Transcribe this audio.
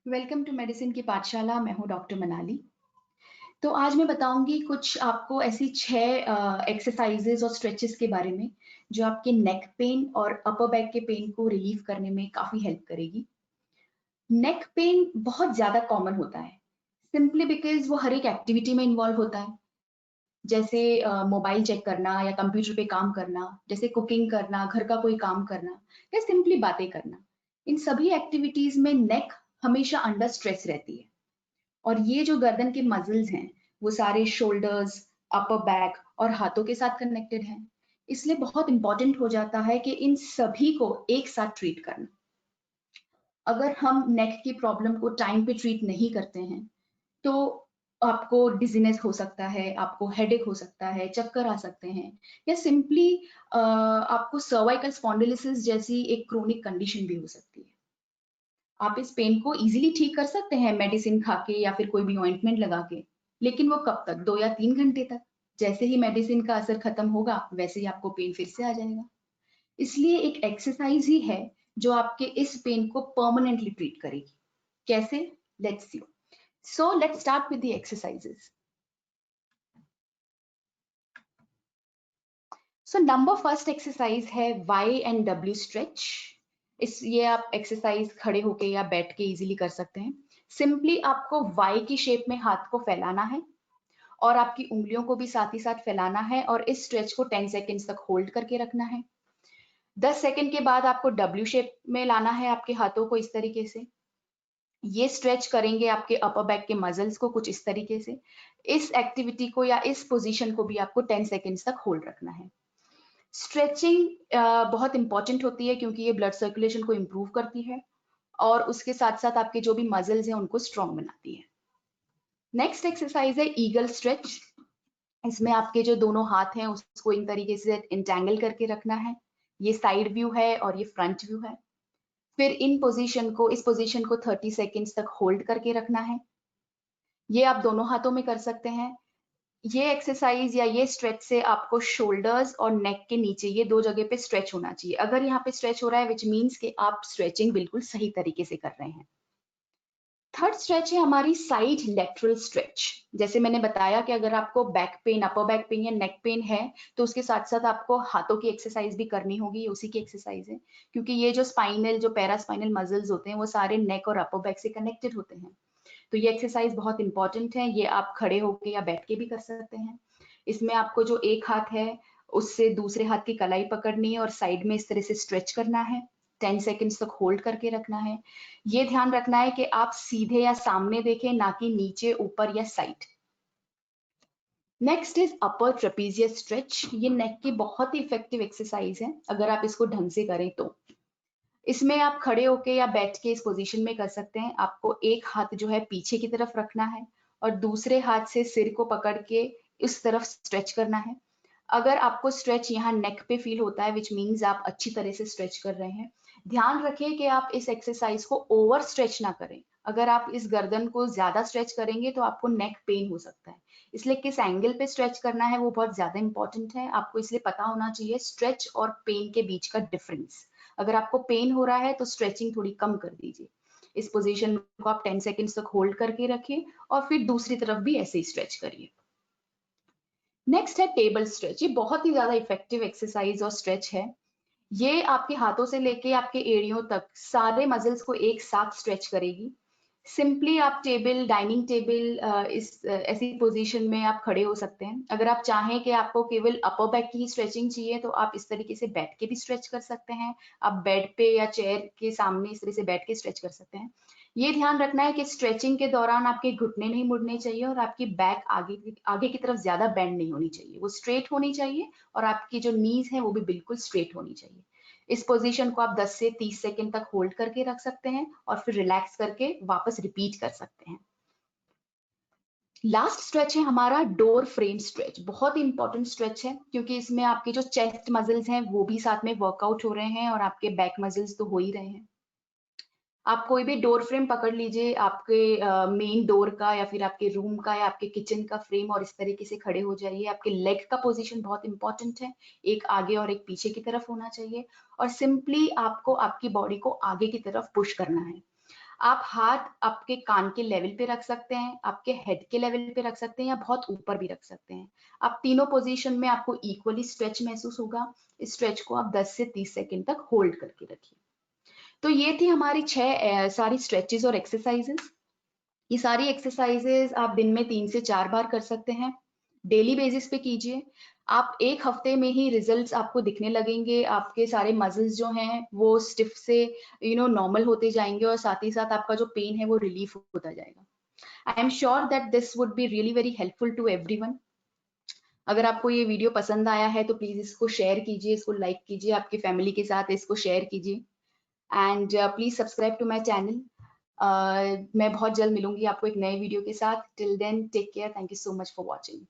Welcome to medicine की पाठशाला। मैं हूँ डॉक्टर मनाली। तो आज मैं बताऊंगी कुछ आपको ऐसी 6 एक्सरसाइजेज और स्ट्रेचेस के बारे में जो आपके नेक पेन और अपर बैक के पेन को रिलीव करने में काफी हेल्प करेगी। नेक पेन बहुत ज्यादा कॉमन होता है सिंपली बिकॉज वो हर एक एक्टिविटी में इन्वॉल्व होता है, जैसे मोबाइल चेक करना या कंप्यूटर पे काम करना, जैसे कुकिंग करना, घर का कोई काम करना या सिंपली बातें करना। इन सभी एक्टिविटीज में नेक हमेशा अंडर स्ट्रेस रहती है। और ये जो गर्दन के मसल्स हैं वो सारे शोल्डर्स, अपर बैक और हाथों के साथ कनेक्टेड हैं। इसलिए बहुत इंपॉर्टेंट हो जाता है कि इन सभी को एक साथ ट्रीट करना। अगर हम नेक की प्रॉब्लम को टाइम पे ट्रीट नहीं करते हैं तो आपको डिजीनेस हो सकता है, आपको हेडेक हो सकता है, चक्कर आ सकते हैं या सिंपली आपको सर्वाइकल स्पॉन्डिलोसिस जैसी एक क्रोनिक कंडीशन भी हो सकती है। आप इस पेन को इजीली ठीक कर सकते हैं मेडिसिन खा के या फिर कोई भी ऑइंटमेंट लगा के, लेकिन वो कब तक? 2 या 3 घंटे तक। जैसे ही मेडिसिन का असर खत्म होगा वैसे ही आपको पेन फिर से आ जाएगा। इसलिए एक एक्सरसाइज ही है जो आपके इस पेन को परमानेंटली ट्रीट करेगी। कैसे? Let's see. So let's start with the exercises. So number first exercise है वाई एंड डब्ल्यू स्ट्रेच। ये आप एक्सरसाइज खड़े होके या बैठ के इजीली कर सकते हैं। सिंपली आपको वाई की शेप में हाथ को फैलाना है और आपकी उंगलियों को भी साथ ही साथ फैलाना है और इस स्ट्रेच को 10 सेकेंड्स तक होल्ड करके रखना है। 10 सेकेंड के बाद आपको डब्ल्यू शेप में लाना है आपके हाथों को इस तरीके से। ये स्ट्रेच करेंगे आपके अपर बैक के मसल्स को कुछ इस तरीके से। इस एक्टिविटी को या इस पोजीशन को भी आपको 10 सेकेंड्स तक होल्ड रखना है। स्ट्रेचिंग बहुत इंपॉर्टेंट होती है क्योंकि ये ब्लड सर्कुलेशन को इम्प्रूव करती है और उसके साथ साथ आपके जो भी मसल्स हैं उनको स्ट्रॉन्ग बनाती है। नेक्स्ट एक्सरसाइज है ईगल स्ट्रेच। इसमें आपके जो दोनों हाथ हैं उसको इन तरीके से इंटेंगल करके रखना है। ये साइड व्यू है और ये फ्रंट व्यू है। फिर इस पोजीशन को 30 सेकेंड्स तक होल्ड करके रखना है। ये आप दोनों हाथों में कर सकते हैं। ये एक्सरसाइज या ये स्ट्रेच से आपको शोल्डर्स और नेक के नीचे ये 2 जगह पे स्ट्रेच होना चाहिए। अगर यहाँ पे स्ट्रेच हो रहा है विच मीन्स कि आप स्ट्रेचिंग बिल्कुल सही तरीके से कर रहे हैं। थर्ड स्ट्रेच है हमारी साइड लेटरल स्ट्रेच। जैसे मैंने बताया कि अगर आपको back pain, upper back pain या नेक पेन है तो उसके साथ साथ आपको हाथों की एक्सरसाइज भी करनी होगी। ये उसी की एक्सरसाइज है क्योंकि ये जो पैरास्पाइनल मसल्स होते हैं वो सारे नेक और अपर बैक से कनेक्टेड होते हैं। तो ये एक्सरसाइज बहुत इंपॉर्टेंट है। ये आप खड़े होके या बैठ के भी कर सकते हैं। इसमें आपको जो एक हाथ है उससे दूसरे हाथ की कलाई पकड़नी है और साइड में इस तरह से स्ट्रेच करना है। 10 सेकेंड्स तक होल्ड करके रखना है। ये ध्यान रखना है कि आप सीधे या सामने देखें, ना कि नीचे, ऊपर या side. Next is upper trapezius stretch. ये नेक की बहुत ही इफेक्टिव एक्सरसाइज है अगर आप इसको ढंग से करें तो। इसमें आप खड़े होके या बैठ के इस पोजीशन में कर सकते हैं। आपको एक हाथ जो है पीछे की तरफ रखना है और दूसरे हाथ से सिर को पकड़ के इस तरफ स्ट्रेच करना है। अगर आपको स्ट्रेच यहाँ नेक पे फील होता है विच मीन्स आप अच्छी तरह से स्ट्रेच कर रहे हैं। ध्यान रखें कि आप इस एक्सरसाइज को ओवर स्ट्रेच ना करें। अगर आप इस गर्दन को ज्यादा स्ट्रेच करेंगे तो आपको नेक पेन हो सकता है। इसलिए किस एंगल पे स्ट्रेच करना है वो बहुत ज्यादा इंपॉर्टेंट है। आपको इसलिए पता होना चाहिए स्ट्रेच और पेन के बीच का डिफरेंस। अगर आपको पेन हो रहा है तो स्ट्रेचिंग थोड़ी कम कर दीजिए। इस पोजीशन को आप 10 सेकेंड्स तक होल्ड करके रखिए और फिर दूसरी तरफ भी ऐसे ही स्ट्रेच करिए। नेक्स्ट है टेबल स्ट्रेच। ये बहुत ही ज्यादा इफेक्टिव एक्सरसाइज और स्ट्रेच है। ये आपके हाथों से लेके आपके एड़ियों तक सारे मसल्स को एक साथ स्ट्रेच करेगी। सिंपली आप डाइनिंग टेबल ऐसी पोजीशन में आप खड़े हो सकते हैं। अगर आप चाहें कि आपको केवल अपर बैक की स्ट्रेचिंग चाहिए तो आप इस तरीके से बैठ के भी स्ट्रेच कर सकते हैं। आप बेड पे या चेयर के सामने इस तरह से बैठ के स्ट्रेच कर सकते हैं। ये ध्यान रखना है कि स्ट्रेचिंग के दौरान आपके घुटने नहीं मुड़ने चाहिए और आपकी बैक आगे की तरफ ज्यादा बेंड नहीं होनी चाहिए। वो स्ट्रेट होनी चाहिए और आपकी जो नीज है वो भी बिल्कुल स्ट्रेट होनी चाहिए। इस पोजीशन को आप 10 से 30 सेकंड तक होल्ड करके रख सकते हैं और फिर रिलैक्स करके वापस रिपीट कर सकते हैं। लास्ट स्ट्रेच है हमारा डोर फ्रेम स्ट्रेच। बहुत ही इंपॉर्टेंट स्ट्रेच है क्योंकि इसमें आपके जो चेस्ट मसल्स हैं वो भी साथ में वर्कआउट हो रहे हैं और आपके बैक मसल्स तो हो ही रहे हैं। आप कोई भी डोर फ्रेम पकड़ लीजिए, आपके मेन डोर का या फिर आपके रूम का या आपके किचन का फ्रेम, और इस तरीके से खड़े हो जाइए। आपके लेग का पोजीशन बहुत इंपॉर्टेंट है, एक आगे और एक पीछे की तरफ होना चाहिए, और सिंपली आपको आपकी बॉडी को आगे की तरफ पुश करना है। आप हाथ आपके कान के लेवल पे रख सकते हैं, आपके हेड के लेवल पे रख सकते हैं, या बहुत ऊपर भी रख सकते हैं। आप तीनों पोजीशन में आपको इक्वली स्ट्रेच महसूस होगा। इस स्ट्रेच को आप 10 से 30 सेकंड तक होल्ड करके रखिए। तो ये थी हमारी 6 सारी स्ट्रेचेस और एक्सरसाइजेस। ये सारी एक्सरसाइजेस आप दिन में 3 से 4 बार कर सकते हैं। डेली बेसिस पे कीजिए। आप एक हफ्ते में ही रिजल्ट्स आपको दिखने लगेंगे। आपके सारे मसल्स जो हैं वो स्टिफ से नॉर्मल होते जाएंगे, और साथ ही साथ आपका जो पेन है वो रिलीफ होता जाएगा। I am sure that this would be really very helpful to everyone. अगर आपको ये वीडियो पसंद आया है तो प्लीज इसको शेयर कीजिए, इसको लाइक कीजिए, आपकी फैमिली के साथ इसको शेयर कीजिए, and please subscribe to my channel. मैं बहुत जल्द मिलूंगी आपको एक नए वीडियो के साथ। Till then take care, thank you so much for watching.